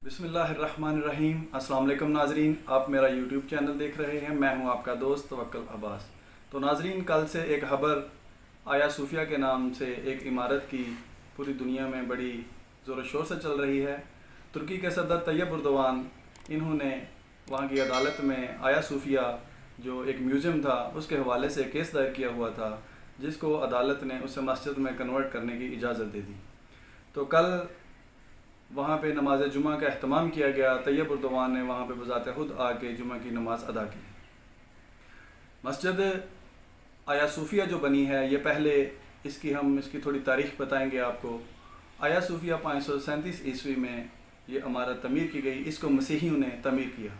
बिस्मिल्लाहिर्रहमानिर्रहीम। अस्सलाम वालेकुम नाजरीन, आप मेरा यूट्यूब चैनल देख रहे हैं। मैं हूं आपका दोस्त तवक्कल अब्बास। तो नाजरीन, कल से एक खबर आया सूफिया के नाम से एक इमारत की पूरी दुनिया में बड़ी ज़ोर शोर से चल रही है। तुर्की के सदर तैयब उर्दवान, इन्होंने वहाँ की अदालत में आया सूफिया जो एक म्यूज़ियम था उसके हवाले से केस दायर किया हुआ था, जिसको अदालत ने उसे मस्जिद में कन्वर्ट करने की इजाज़त दे दी। तो कल वहाँ पे नमाज जुमा का अहतमाम किया गया। तैयब उर्दवान ने वहाँ पे बज़ाते खुद आके जुमा की नमाज़ अदा की। मस्जिद आया सूफिया जो बनी है, ये पहले इसकी थोड़ी तारीख़ बताएंगे आपको। आया सूफिया 537 ईस्वी में ये इमारत तमीर की गई। इसको मसीहियों ने तमीर किया।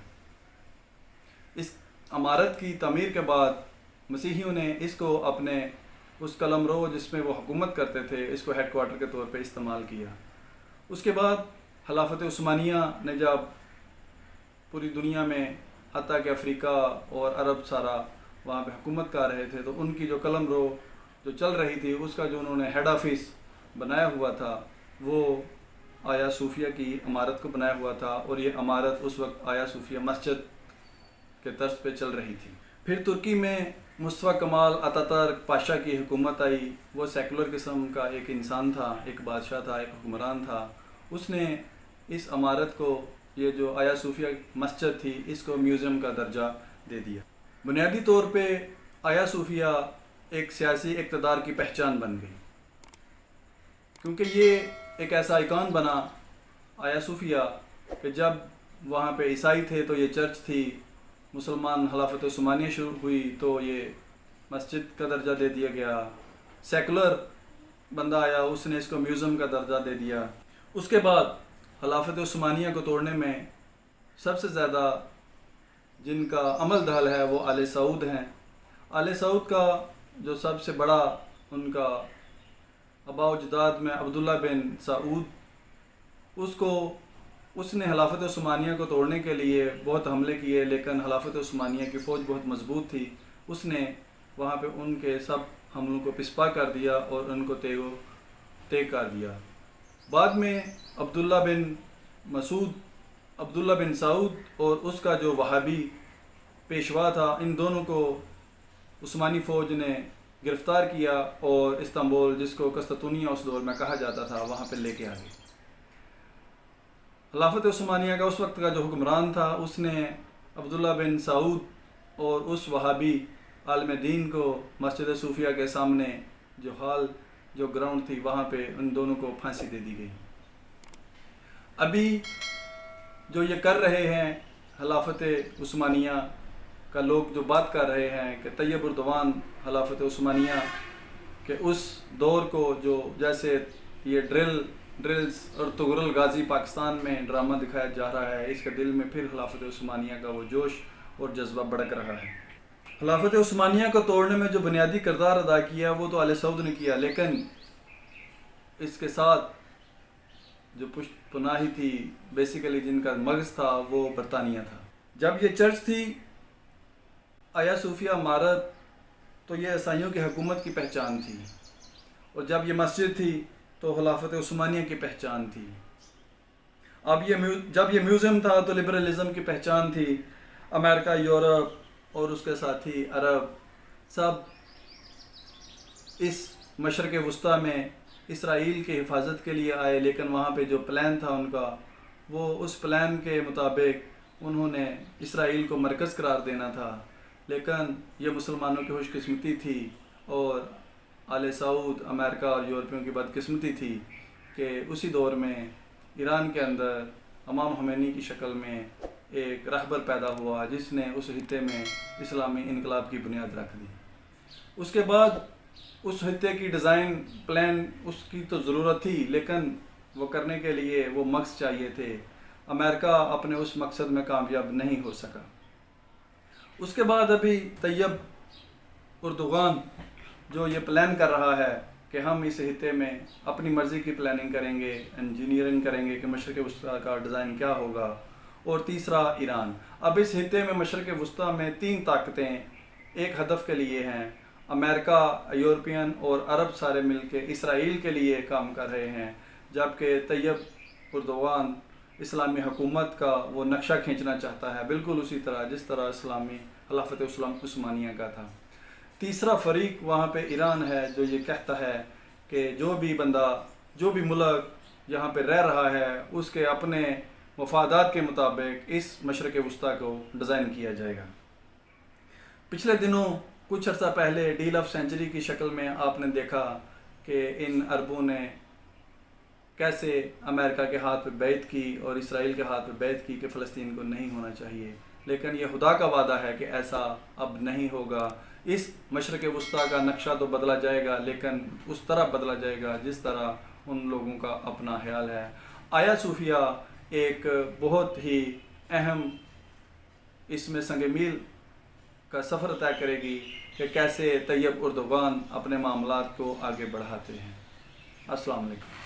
इस इमारत की तमीर के बाद मसीहियों ने इसको अपने उस कलमरो जिसमें वो हुकूमत करते थे, इसको हेड क्वार्टर के तौर पे इस्तेमाल किया। उसके बाद खिलाफत उस्मानिया ने जब पूरी दुनिया में हत्ता कि अफ्रीका और अरब सारा वहाँ पे हुकूमत कर रहे थे, तो उनकी जो कलमरो जो चल रही थी उसका जो उन्होंने हेड ऑफिस बनाया हुआ था वो आया सूफिया की इमारत को बनाया हुआ था। और ये इमारत उस वक्त आया सूफिया मस्जिद के तर्ज पे चल रही थी। फिर तुर्की में मुस्तफ़ा कमाल अतातुर्क पाशा की हुकूमत आई। वो सेकुलर किस्म का एक इंसान था, एक बादशाह था, एक हुक्मरान था। उसने इस इमारत को, ये जो आया सूफिया मस्जिद थी, इसको म्यूज़ियम का दर्जा दे दिया। बुनियादी तौर पे आया सूफिया एक सियासी इक़्तिदार की पहचान बन गई, क्योंकि ये एक ऐसा आइकॉन बना आया सूफिया कि जब वहाँ पे ईसाई थे तो ये चर्च थी, मुसलमान खिलाफत उस्मानिया शुरू हुई तो ये मस्जिद का दर्जा दे दिया गया। सेकुलर बंदा आया, उसने इसको म्यूज़ियम का दर्जा दे दिया। उसके बाद खिलाफत उस्मानिया को तोड़ने में सबसे ज़्यादा जिनका अमल दखल है वो आले सऊद हैं। आले सऊद का जो सबसे बड़ा उनका आबा अजदाद में अब्दुल्ला बिन सऊद, उसने खिलाफत उस्मानिया को तोड़ने के लिए बहुत हमले किए, लेकिन खिलाफत उस्मानिया की फ़ौज बहुत मजबूत थी। उसने वहाँ पे उनके सब हमलों को पिसपा कर दिया और उनको तय कर दिया। बाद में अब्दुल्ला बिन सऊद और उसका जो वहाबी पेशवा था, इन दोनों को उस्मानी फ़ौज ने गिरफ़्तार किया और इस्तांबुल, जिसको कस्तूनिया उस दौर में कहा जाता था, वहाँ पे लेके आ गए। खिलाफत उस्मानिया का उस वक्त का जो हुक्मरान था, उसने अब्दुल्ला बिन सऊद और उस वहाबी आलिम दीन को मस्जिद सूफिया के सामने जो ग्राउंड थी वहाँ पे उन दोनों को फांसी दे दी गई। अभी जो ये कर रहे हैं खिलाफत उस्मानिया का लोग, जो बात कर रहे हैं कि तैयब उर्दवान खिलाफत उस्मानिया के उस दौर को, जो जैसे ये ड्रिल्स और तुगरुल गाजी पाकिस्तान में ड्रामा दिखाया जा रहा है, इसके दिल में फिर खिलाफत उस्मानिया का वो जोश और जज्बा भड़क रहा है। खिलाफत उस्मानिया को तोड़ने में जो बुनियादी किरदार अदा किया वो तो आले सऊद ने किया, लेकिन इसके साथ जो पुश्तपनाही थी, बेसिकली जिनका मगज़ था, वो बरतानिया था। जब ये चर्च थी आया सूफिया इमारत, तो ये ईसाइयों की हुकूमत की पहचान थी, और जब ये मस्जिद थी तो खिलाफत उस्मानिया की पहचान थी। अब जब ये म्यूज़ियम था तो लिबरलिज़म की पहचान थी। अमेरिका, यूरोप और उसके साथी अरब सब इस मशरक़ वस्ता में इसराइल की हिफाजत के लिए आए, लेकिन वहाँ पे जो प्लान था उनका, वो उस प्लान के मुताबिक उन्होंने इसराइल को मरकज़ करार देना था। लेकिन ये मुसलमानों की खुशकिस्मती थी और आले सऊद, अमेरिका और यूरोपियों की बदकिस्मती थी कि उसी दौर में ईरान के अंदर इमाम ख़ुमैनी की शक्ल में एक रहबर पैदा हुआ, जिसने उस खित्ते में इस्लामी इनकलाब की बुनियाद रख दी। उसके बाद उस खित्ते की डिज़ाइन प्लान उसकी तो ज़रूरत थी, लेकिन वो करने के लिए वो मकसद चाहिए थे। अमेरिका अपने उस मकसद में कामयाब नहीं हो सका। उसके बाद अभी तैयब उर्दवान जो ये प्लान कर रहा है कि हम इस खित्ते में अपनी मर्ज़ी की प्लानिंग करेंगे, इंजीनियरिंग करेंगे कि मशरक़ वस्ता का डिज़ाइन क्या होगा। और तीसरा ईरान। अब इस खित्ते में मशरक़ वस्ता में 3 ताकतें एक हदफ के लिए हैं। अमेरिका, यूरोपियन और अरब सारे मिलके इसराइल के लिए काम कर रहे हैं, जबकि तैयब उर्दवान اسلامی حکومت کا وہ نقشہ کھینچنا چاہتا ہے، بالکل اسی طرح جس طرح اسلامی خلافت عثمانیہ کا تھا۔ تیسرا فریق وہاں پہ ایران ہے، جو یہ کہتا ہے کہ جو بھی بندہ، جو بھی ملک یہاں پہ رہ رہا ہے، اس کے اپنے مفادات کے مطابق اس مشرق وسطیٰ کو ڈیزائن کیا جائے گا۔ پچھلے دنوں کچھ عرصہ پہلے ڈیل آف سینچری کی شکل میں آپ نے دیکھا کہ ان عربوں نے کیسے امریکہ کے ہاتھ پہ بیعت کی اور اسرائیل کے ہاتھ پہ بیعت کی کہ فلسطین کو نہیں ہونا چاہیے، لیکن یہ خدا کا وعدہ ہے کہ ایسا اب نہیں ہوگا۔ اس مشرق وسطیٰ کا نقشہ تو بدلا جائے گا، لیکن اس طرح بدلا جائے گا جس طرح ان لوگوں کا اپنا خیال ہے۔ آیا صوفیہ ایک بہت ہی اہم اس میں سنگ میل کا سفر طے کرے گی کہ کیسے طیب اردوغان اپنے معاملات کو آگے بڑھاتے ہیں۔ السلام علیکم۔